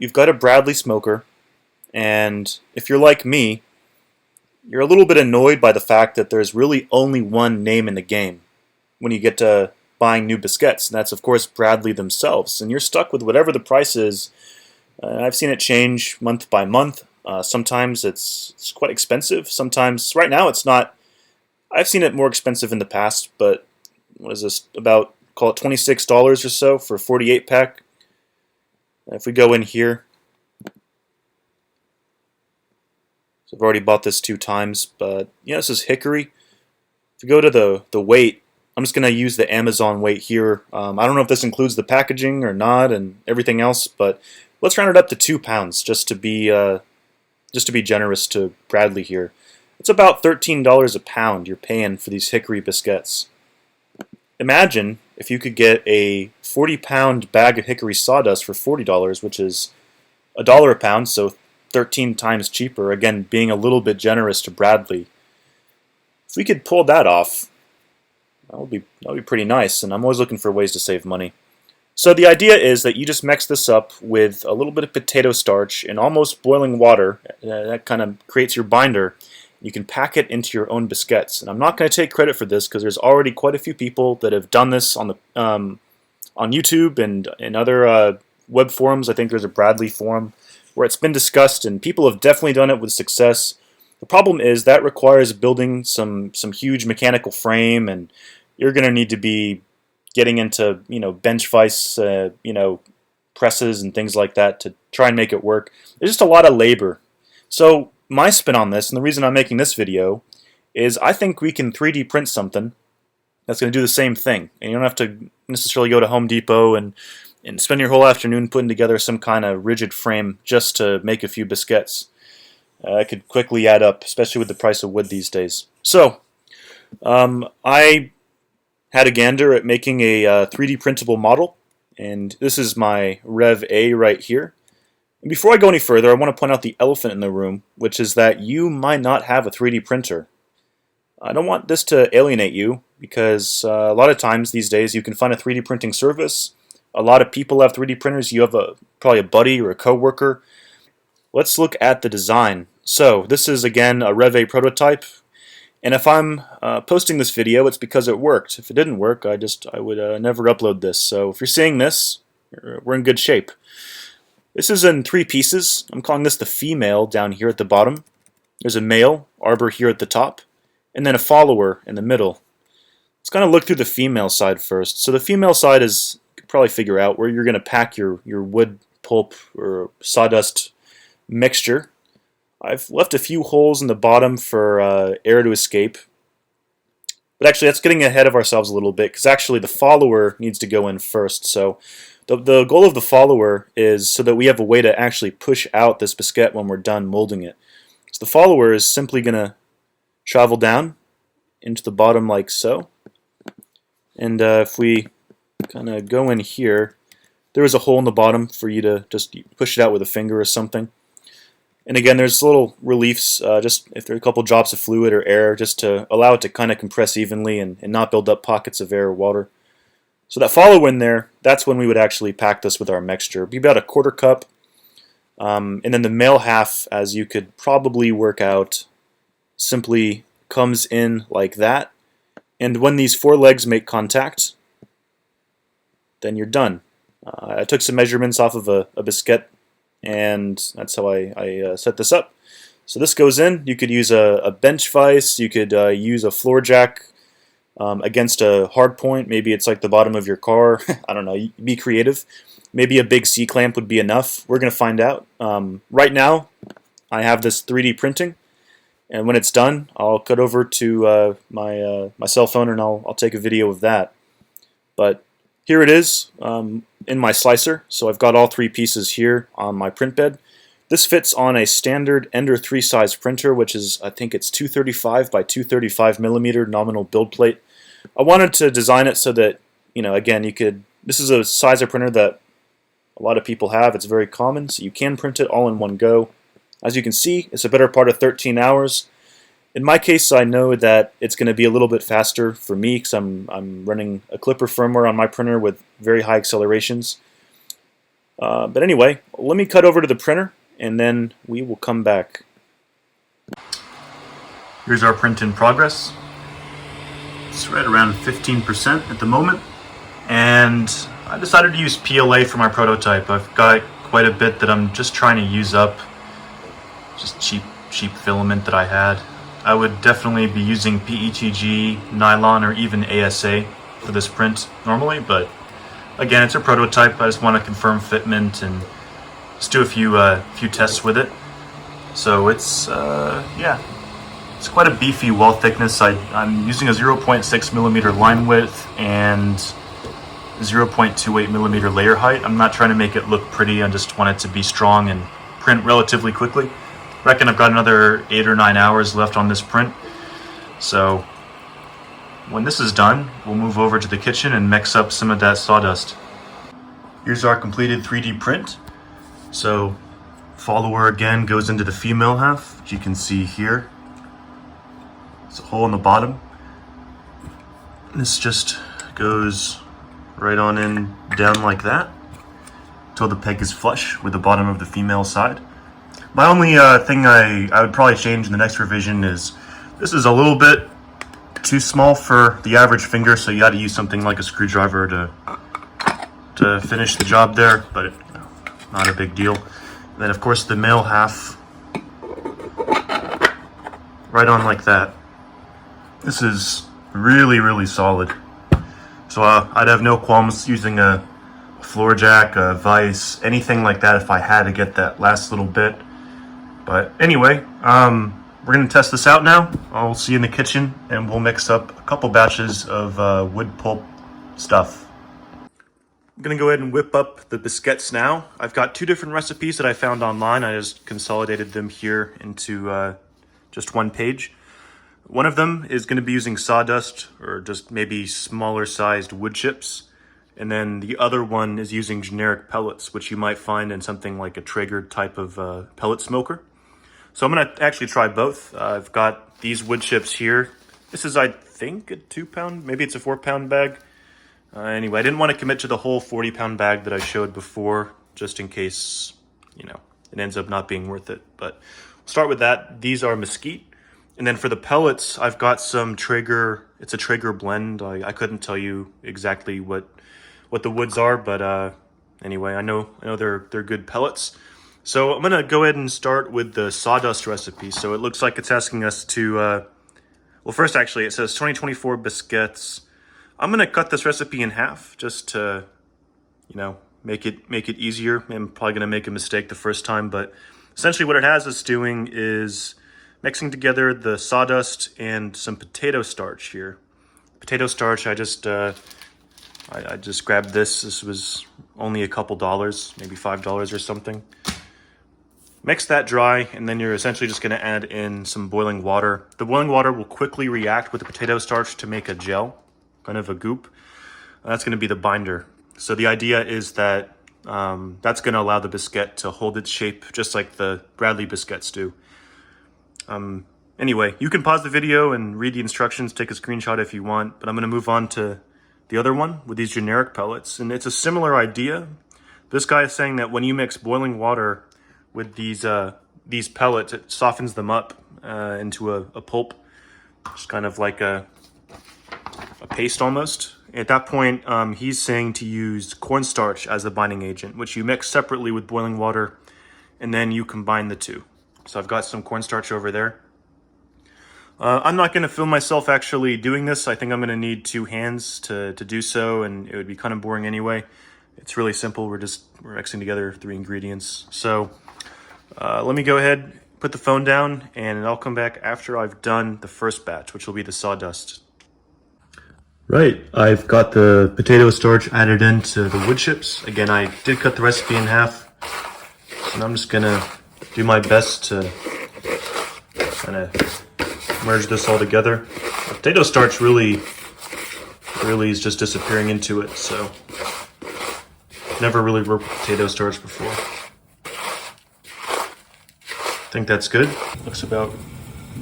you've got a Bradley smoker, and if you're like me, you're a little bit annoyed by the fact that there's really only one name in the game when you get to buying new biscuits, and that's of course Bradley themselves, and you're stuck with whatever the price is. I've seen it change month by month. Sometimes it's quite expensive. Sometimes, right now, it's not. I've seen it more expensive in the past, but what is this, about, call it $26 or so for a 48 pack. If we go in here, so I've already bought this 2 times, but yeah, this is hickory. If you go to the weight, I'm just going to use the Amazon weight here. I don't know if this includes the packaging or not and everything else, but let's round it up to 2 pounds just to be generous to Bradley here. It's about $13 a pound you're paying for these hickory biscuits. Imagine if you could get a 40-pound bag of hickory sawdust for $40, which is $1 a pound, so 13 times cheaper, again being a little bit generous to Bradley. If we could pull that off, that would be pretty nice, and I'm always looking for ways to save money. So the idea is that you just mix this up with a little bit of potato starch in almost boiling water. That kind of creates your binder. You can pack it into your own biscuits. And I'm not going to take credit for this because there's already quite a few people that have done this on YouTube and in other web forums. I think there's a Bradley forum where it's been discussed, and people have definitely done it with success. The problem is that requires building some huge mechanical frame, and you're going to need to be getting into bench vise presses and things like that to try and make it work. There's just a lot of labor. So my spin on this, and the reason I'm making this video, is I think we can 3D print something that's going to do the same thing. And you don't have to necessarily go to Home Depot and spend your whole afternoon putting together some kind of rigid frame just to make a few biscuits. It could quickly add up, especially with the price of wood these days. So I had a gander at making a 3D printable model, and this is my Rev A right here. And before I go any further, I want to point out the elephant in the room, which is that you might not have a 3D printer. I don't want this to alienate you, because a lot of times these days you can find a 3D printing service. A lot of people have 3D printers. You have probably a buddy or a coworker. Let's look at the design. So this is again a Rev A prototype. And if I'm posting this video, it's because it worked. If it didn't work, I would never upload this. So if you're seeing this, we're in good shape. This is in 3 pieces. I'm calling this the female down here at the bottom. There's a male arbor here at the top, and then a follower in the middle. Let's kind of look through the female side first. So the female side is, you could probably figure out where you're going to pack your wood pulp or sawdust mixture. I've left a few holes in the bottom for air to escape. But actually, that's getting ahead of ourselves a little bit, because actually the follower needs to go in first. So the goal of the follower is so that we have a way to actually push out this biscuit when we're done molding it. So the follower is simply going to travel down into the bottom like so. And if we kind of go in here, there is a hole in the bottom for you to just push it out with a finger or something. And again, there's little reliefs, just if there are a couple drops of fluid or air, just to allow it to kind of compress evenly and not build up pockets of air or water. So that follower in there, that's when we would actually pack this with our mixture. It'd be about a 1/4 cup. And then the male half, as you could probably work out, simply comes in like that. And when these 4 legs make contact, then you're done. I took some measurements off of a biscuit, and that's how I set this up. So this goes in. You could use a bench vise. You could use a floor jack against a hard point. Maybe it's like the bottom of your car. I don't know. Be creative. Maybe a big C-clamp would be enough. We're going to find out. Right now, I have this 3D printing, and when it's done, I'll cut over to my cell phone and I'll take a video of that. But here it is in my slicer. So I've got all 3 pieces here on my print bed. This fits on a standard Ender 3 size printer, which is, I think it's 235 by 235 millimeter nominal build plate. I wanted to design it so that, again, this is a size of printer that a lot of people have. It's very common, so you can print it all in one go. As you can see, it's a better part of 13 hours. In my case, I know that it's going to be a little bit faster for me because I'm running a Clipper firmware on my printer with very high accelerations. But anyway, let me cut over to the printer, and then we will come back. Here's our print in progress. It's right around 15% at the moment. And I decided to use PLA for my prototype. I've got quite a bit that I'm just trying to use up. Just cheap filament that I had. I would definitely be using PETG, nylon, or even ASA for this print normally, but again, it's a prototype. I just want to confirm fitment and just do a few tests with it. So it's yeah, it's quite a beefy wall thickness. I'm using a 0.6 millimeter line width and 0.28 millimeter layer height. I'm not trying to make it look pretty. I just want it to be strong and print relatively quickly. Reckon I've got another 8 or 9 hours left on this print. So when this is done, we'll move over to the kitchen and mix up some of that sawdust. Here's our completed 3D print. So follower again goes into the female half, which you can see here. It's a hole in the bottom. This just goes right on in down like that until the peg is flush with the bottom of the female side. My only thing I would probably change in the next revision is this is a little bit too small for the average finger, so you got to use something like a screwdriver to finish the job there, but not a big deal. And then of course the male half right on like that. This is really solid. So I'd have no qualms using a floor jack, a vise, anything like that if I had to get that last little bit. But anyway, we're going to test this out now. I'll see you in the kitchen, and we'll mix up a couple batches of wood pulp stuff. I'm going to go ahead and whip up the biscuits now. I've got 2 different recipes that I found online. I just consolidated them here into just one page. One of them is going to be using sawdust or just maybe smaller sized wood chips. And then the other one is using generic pellets, which you might find in something like a Traeger type of pellet smoker. So I'm going to actually try both. I've got these wood chips here. This is, I think, a 2-pound, maybe it's a 4-pound bag. Anyway, I didn't want to commit to the whole 40-pound bag that I showed before, just in case, you know, it ends up not being worth it. But we'll start with that. These are mesquite. And then for the pellets, I've got some Traeger, it's a Traeger blend. I couldn't tell you exactly what the woods are, but anyway, I know they're good pellets. So I'm gonna go ahead and start with the sawdust recipe. So it looks like it's asking us to, well, first actually it says 2024 biscuits. I'm gonna cut this recipe in half just to, you know, make it easier. I'm probably gonna make a mistake the first time, but essentially what it has us doing is mixing together the sawdust and some potato starch here. Potato starch, I just grabbed this. This was only a couple dollars, maybe $5 or something. Mix that dry, and then you're essentially just going to add in some boiling water. The boiling water will quickly react with the potato starch to make a gel, kind of a goop. That's going to be the binder. So the idea is that that's going to allow the biscuit to hold its shape just like the Bradley biscuits do. Anyway, you can pause the video and read the instructions, take a screenshot if you want, but I'm going to move on to the other one with these generic pellets. And it's a similar idea. This guy is saying that when you mix boiling water with these pellets, it softens them up into a pulp, just kind of like a paste almost. At that point, he's saying to use cornstarch as the binding agent, which you mix separately with boiling water, and then you combine the two. So I've got some cornstarch over there. I'm not going to film myself actually doing this. I think I'm going to need 2 hands to do so, and it would be kind of boring anyway. It's really simple. We're mixing together 3 ingredients. So let me go ahead, put the phone down, and I'll come back after I've done the first batch, which will be the sawdust. Right, I've got the potato starch added into the wood chips. Again, I did cut the recipe in half, and I'm just going to do my best to kind of merge this all together. The potato starch really is just disappearing into it, so never really worked with potato starch before. I think that's good. Looks about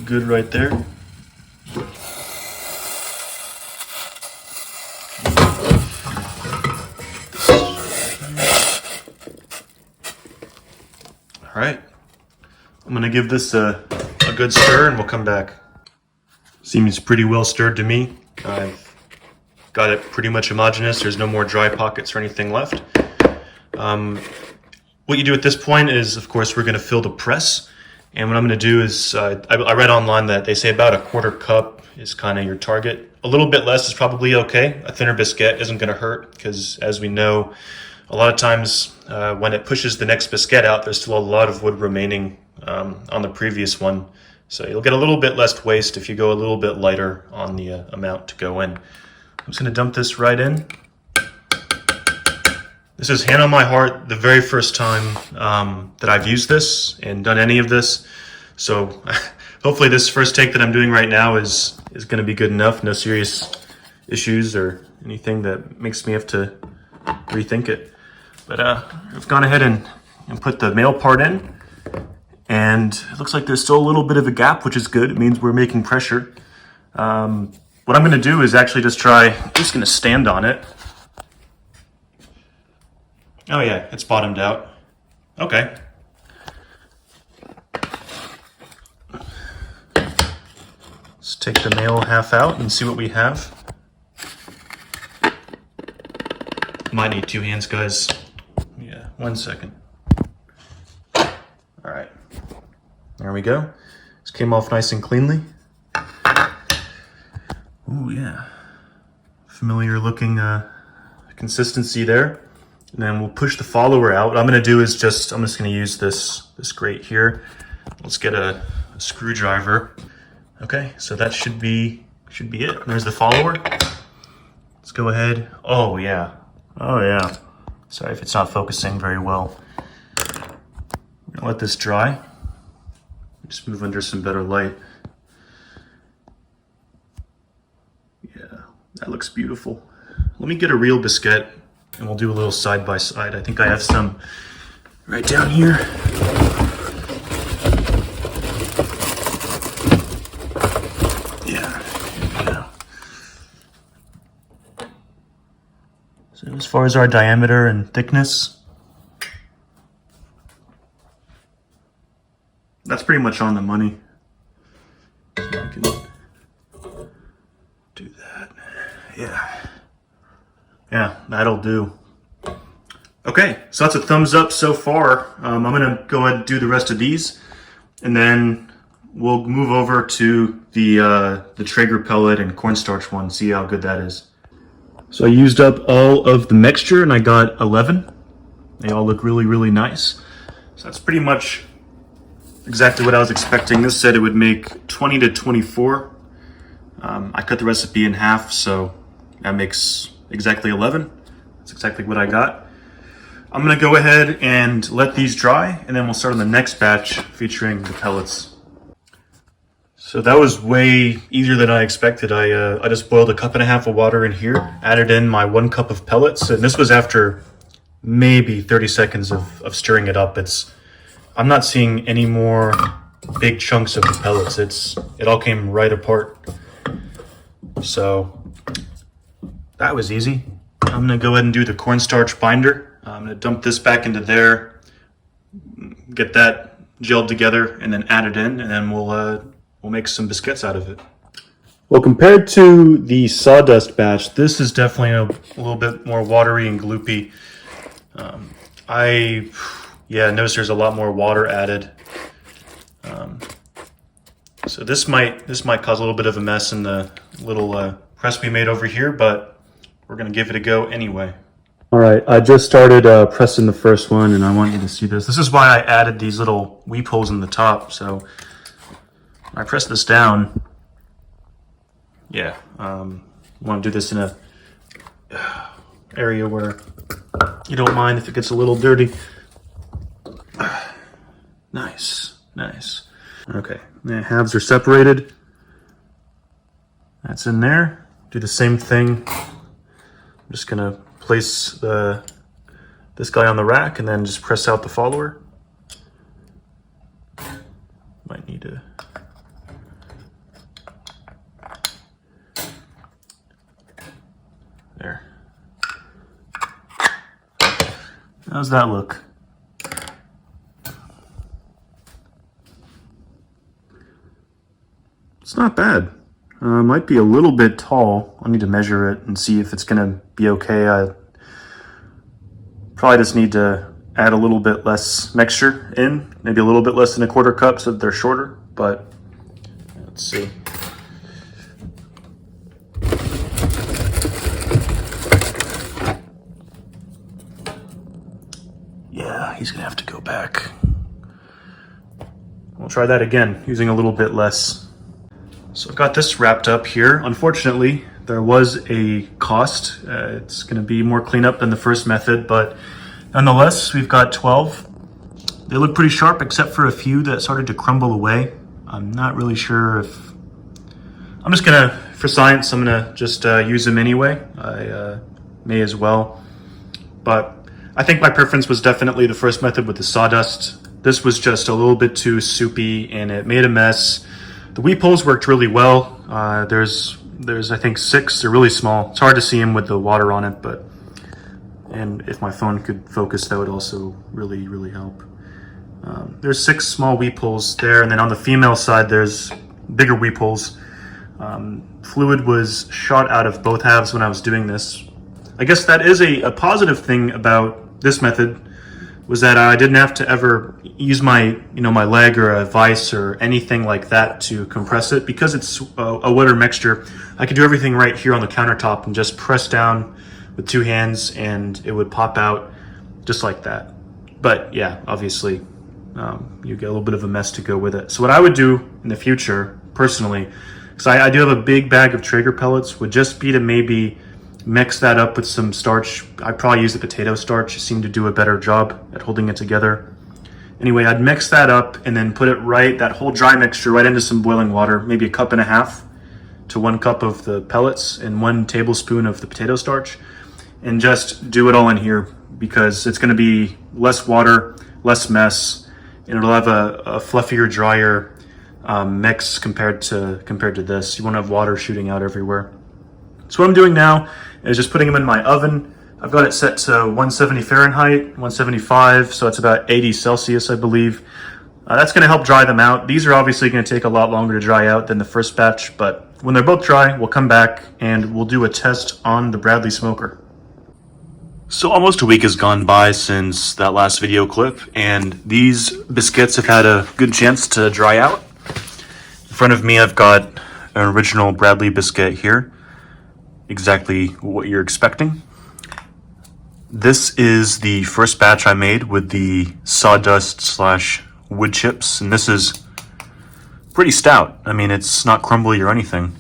good right there. right, I'm gonna give this a good stir and we'll come back. Seems pretty well stirred to me. I've got it pretty much homogeneous. There's no more dry pockets or anything left. What you do at this point is, of course, we're gonna fill the press. And what I'm going to do is, I read online that they say about a quarter cup is kind of your target. A little bit less is probably okay. A thinner biscuit isn't going to hurt because, as we know, a lot of times when it pushes the next biscuit out, there's still a lot of wood remaining on the previous one. So you'll get a little bit less waste if you go a little bit lighter on the amount to go in. I'm just going to dump this right in. This is hand on my heart the very first time that I've used this and done any of this. So hopefully this first take that I'm doing right now is going to be good enough. No serious issues or anything that makes me have to rethink it. But I've gone ahead and put the male part in. And it looks like there's still a little bit of a gap, which is good. It means we're making pressure. What I'm going to do is actually just I'm just going to stand on it. Oh yeah, it's bottomed out. Okay. Let's take the male half out and see what we have. Might need two hands, guys. Yeah, 1 second. All right. There we go. This came off nice and cleanly. Oh yeah. Familiar looking consistency there. And then we'll push the follower out. What I'm going to do is I'm just going to use this grate here. Let's get a screwdriver. Okay, so that should be it. There's the follower. Let's go ahead. Oh yeah. Sorry if it's not focusing very well. I'm going to let this dry. Just move under some better light. Yeah, that looks beautiful. Let me get a real biscuit. And we'll do a little side by side. I think I have some right down here. Yeah. So as far as our diameter and thickness, that's pretty much on the money. So I can do that. Yeah, that'll do. Okay, so that's a thumbs up so far. I'm gonna go ahead and do the rest of these, and then we'll move over to the Traeger pellet and cornstarch one, see how good that is. So I used up all of the mixture and I got 11. They all look really, really nice. So that's pretty much exactly what I was expecting. This said it would make 20 to 24. I cut the recipe in half, so that makes exactly 11. That's exactly what I got. I'm gonna go ahead and let these dry, and then we'll start on the next batch featuring the pellets. So that was way easier than I expected. I just boiled 1.5 cups of water in here, added in my 1 cup of pellets, and this was after maybe 30 seconds of stirring it up. I'm not seeing any more big chunks of the pellets. It all came right apart. So that was easy. I'm gonna go ahead and do the cornstarch binder. I'm gonna dump this back into there, get that gelled together, and then add it in, and then we'll make some biscuits out of it. Well, compared to the sawdust batch, this is definitely a little bit more watery and gloopy. I notice there's a lot more water added. So this might cause a little bit of a mess in the little press we made over here, but we're gonna give it a go anyway. All right, I just started pressing the first one, and I want you to see this. This is why I added these little weep holes in the top. So I press this down. Yeah, want to do this in a area where you don't mind if it gets a little dirty. Nice. Okay, the halves are separated. That's in there. Do the same thing. I'm just gonna place this guy on the rack and then just press out the follower. Might need to. There. How's that look? It's not bad. Might be a little bit tall. I'll need to measure it and see if it's gonna be okay. I probably just need to add a little bit less mixture in, maybe a little bit less than a quarter cup so that they're shorter, but let's see. Yeah, he's gonna have to go back. We'll try that again, using a little bit less. So I've got this wrapped up here. Unfortunately, there was a cost. It's gonna be more cleanup than the first method, but nonetheless, we've got 12. They look pretty sharp except for a few that started to crumble away. I'm not really sure if... I'm just gonna, for science, I'm gonna just use them anyway. I may as well. But I think my preference was definitely the first method with the sawdust. This was just a little bit too soupy and it made a mess. The weep holes worked really well. There's I think 6. They're really small. It's hard to see them with the water on it, but and if my phone could focus, that would also really help. There's 6 small weep holes there, and then on the female side, there's bigger weep holes. Fluid was shot out of both halves when I was doing this. I guess that is a positive thing about this method, was that I didn't have to ever use my my leg or a vise or anything like that to compress it. Because it's a wetter mixture, I could do everything right here on the countertop and just press down with 2 hands and it would pop out just like that. But yeah, obviously you get a little bit of a mess to go with it. So what I would do in the future, personally, because I do have a big bag of Traeger pellets, would just be to maybe mix that up with some starch. I'd probably use the potato starch. It seemed to do a better job at holding it together. Anyway, I'd mix that up and then put it that whole dry mixture right into some boiling water, maybe 1.5 cups to 1 cup of the pellets and 1 tablespoon of the potato starch, and just do it all in here, because it's going to be less water, less mess, and it'll have a fluffier, drier mix compared to this. You won't have water shooting out everywhere. So what I'm doing now is just putting them in my oven. I've got it set to 170 Fahrenheit, 175, so it's about 80 Celsius, I believe. That's going to help dry them out. These are obviously going to take a lot longer to dry out than the first batch, but when they're both dry, we'll come back and we'll do a test on the Bradley smoker. So almost a week has gone by since that last video clip, and these biscuits have had a good chance to dry out. In front of me, I've got an original Bradley biscuit here. Exactly what you're expecting. This is the first batch I made with the sawdust / wood chips, and this is pretty stout. I mean, it's not crumbly or anything.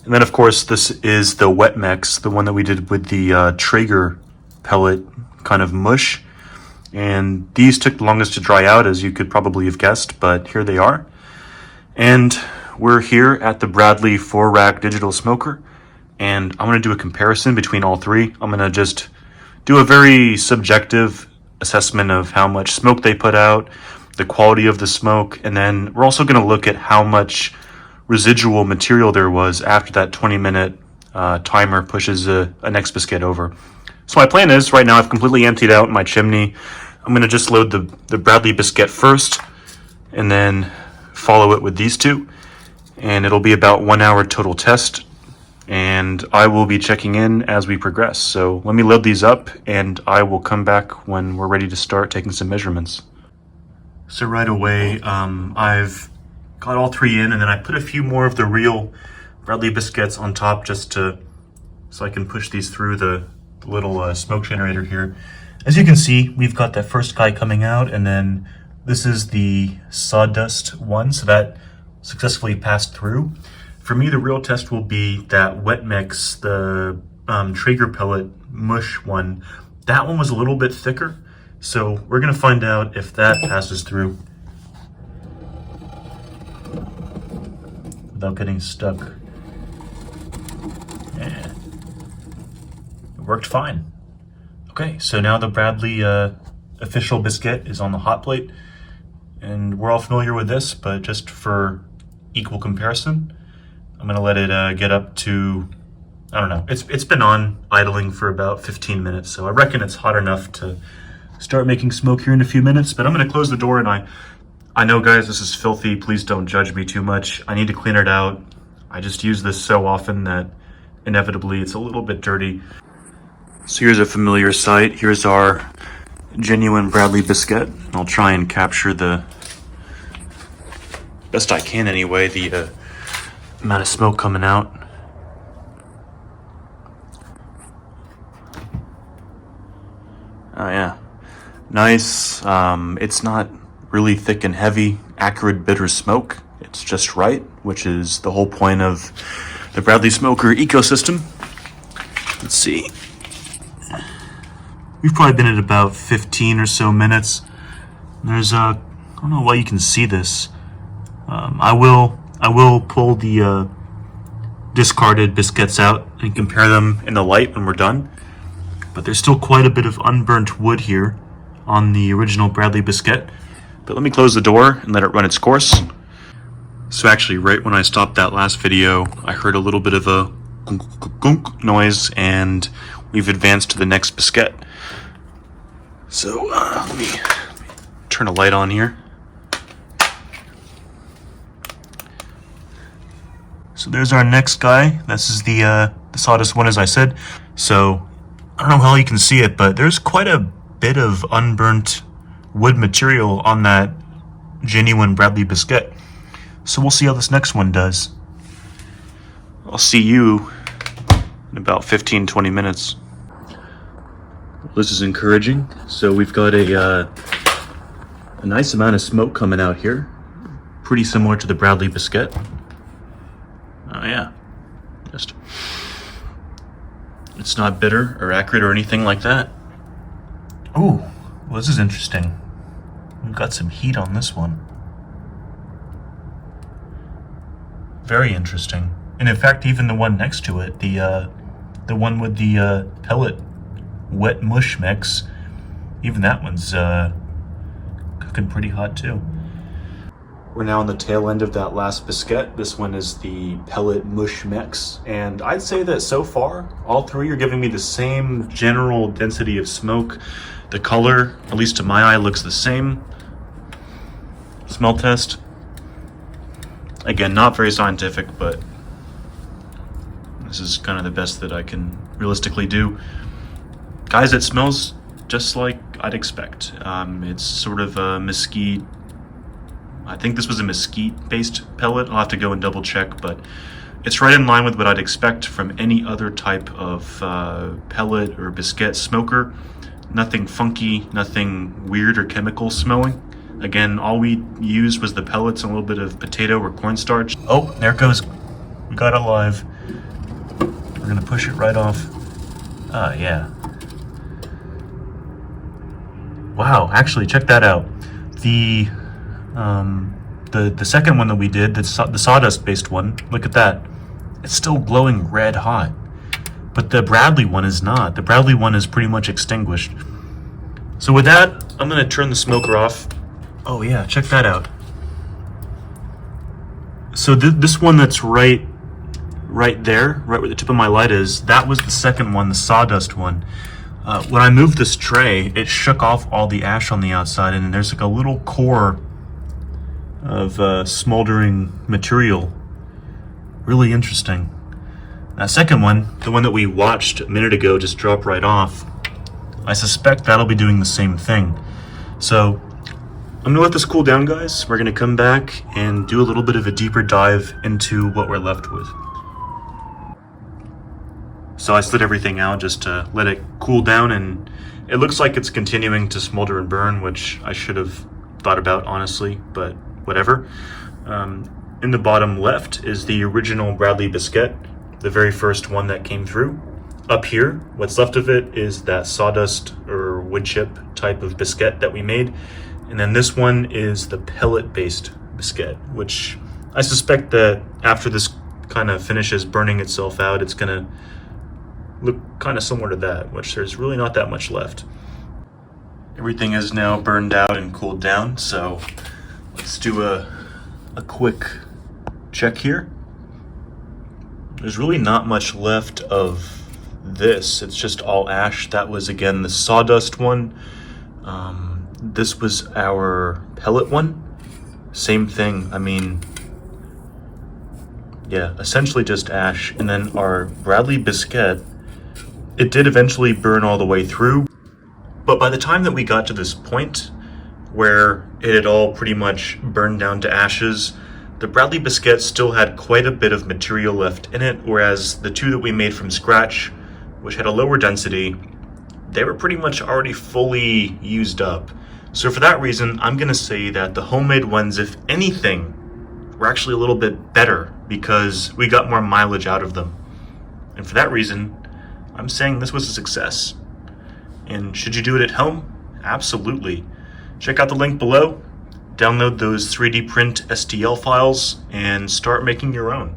And then of course this is the wet mix, the one that we did with the Traeger pellet kind of mush, and these took the longest to dry out, as you could probably have guessed, but here they are. And we're here at the Bradley 4-rack digital smoker, and I'm going to do a comparison between all 3. I'm going to just do a very subjective assessment of how much smoke they put out, the quality of the smoke, and then we're also going to look at how much residual material there was after that 20-minute timer pushes a next biscuit over. So my plan is, right now I've completely emptied out my chimney. I'm going to just load the Bradley biscuit first, and then follow it with these 2. And it'll be about 1 hour total test, and I will be checking in as we progress. So let me load these up, and I will come back when we're ready to start taking some measurements. So right away, I've got all 3 in, and then I put a few more of the real Bradley biscuits on top just so I can push these through the little smoke generator here. As you can see, we've got that first guy coming out, and then this is the sawdust one, so that successfully passed through. For me, the real test will be that wet mix, the Traeger pellet mush one. That one was a little bit thicker, so we're gonna find out if that passes through without getting stuck. Yeah. It worked fine. Okay, so now the Bradley official biscuit is on the hot plate, and we're all familiar with this, but just for equal comparison, I'm gonna let it get up to, I don't know, it's been on idling for about 15 minutes, so I reckon it's hot enough to start making smoke here in a few minutes. But I'm gonna close the door, and I I know, guys, this is filthy. Please don't judge me too much. I need to clean it out. I just use this so often that inevitably it's a little bit dirty. So here's a familiar sight. Here's our genuine Bradley biscuit. I'll try and capture the best I can anyway, the amount of smoke coming out. Oh yeah, nice. It's not really thick and heavy, acrid, bitter smoke. It's just right, which is the whole point of the Bradley Smoker ecosystem. Let's see. We've probably been at about 15 or so minutes. There's I don't know why you can see this. I will pull the discarded biscuits out and compare them in the light when we're done. But there's still quite a bit of unburnt wood here on the original Bradley biscuit. But let me close the door and let it run its course. So actually, right when I stopped that last video, I heard a little bit of a gunk noise, and we've advanced to the next biscuit. So let me turn a light on here. So there's our next guy. This is the sawdust one, as I said. So I don't know how you can see it, but there's quite a bit of unburnt wood material on that genuine Bradley biscuit. So we'll see how this next one does. I'll see you in about 15-20 minutes. This is encouraging. So we've got a nice amount of smoke coming out here. Pretty similar to the Bradley biscuit. Oh yeah, just it's not bitter or acrid or anything like that. Oh, well, this is interesting. We've got some heat on this one. Very interesting. And in fact, even the one next to it, the one with the pellet wet mush mix, even that one's cooking pretty hot too. We're now on the tail end of that last biscuit. This one is the pellet mush mix. And I'd say that so far, all three are giving me the same general density of smoke. The color, at least to my eye, looks the same. Smell test. Again, not very scientific, but this is kind of the best that I can realistically do. Guys, it smells just like I'd expect. It's sort of a mesquite. I think this was a mesquite-based pellet. I'll have to go and double check, but it's right in line with what I'd expect from any other type of pellet or biscuit smoker. Nothing funky, nothing weird or chemical smelling. Again, all we used was the pellets and a little bit of potato or cornstarch. Oh, there it goes. We got it live. We're gonna push it right off. Ah, yeah. Wow, actually, check that out. The second one that we did, the sawdust-based one, look at that. It's still glowing red hot. But the Bradley one is not. The Bradley one is pretty much extinguished. So with that, I'm gonna turn the smoker off. Oh yeah, check that out. So this one that's right there, right where the tip of my light is, that was the second one, the sawdust one. When I moved this tray, it shook off all the ash on the outside, and there's like a little core of smoldering material. Really interesting. That second one, the one that we watched a minute ago, just dropped right off. I suspect that'll be doing the same thing. So I'm gonna let this cool down, guys. We're gonna come back and do a little bit of a deeper dive into what we're left with. So I slid everything out just to let it cool down, and it looks like it's continuing to smolder and burn, which I should have thought about, honestly, but whatever. In the bottom left is the original Bradley biscuit, the very first one that came through. Up here, what's left of it is that sawdust or wood chip type of biscuit that we made. And then this one is the pellet-based biscuit, which I suspect that after this kind of finishes burning itself out, it's gonna look kind of similar to that, which there's really not that much left. Everything is now burned out and cooled down, so let's do a quick check here. There's really not much left of this. It's just all ash. That was, again, the sawdust one. This was our pellet one. Same thing. I mean, yeah, essentially just ash. And then our Bradley Bisquette, it did eventually burn all the way through. But by the time that we got to this point where it had all pretty much burned down to ashes, the Bradley Bisquette still had quite a bit of material left in it, whereas the two that we made from scratch, which had a lower density, they were pretty much already fully used up. So for that reason, I'm going to say that the homemade ones, if anything, were actually a little bit better because we got more mileage out of them. And for that reason, I'm saying this was a success. And should you do it at home? Absolutely. Check out the link below, download those 3D print STL files, and start making your own.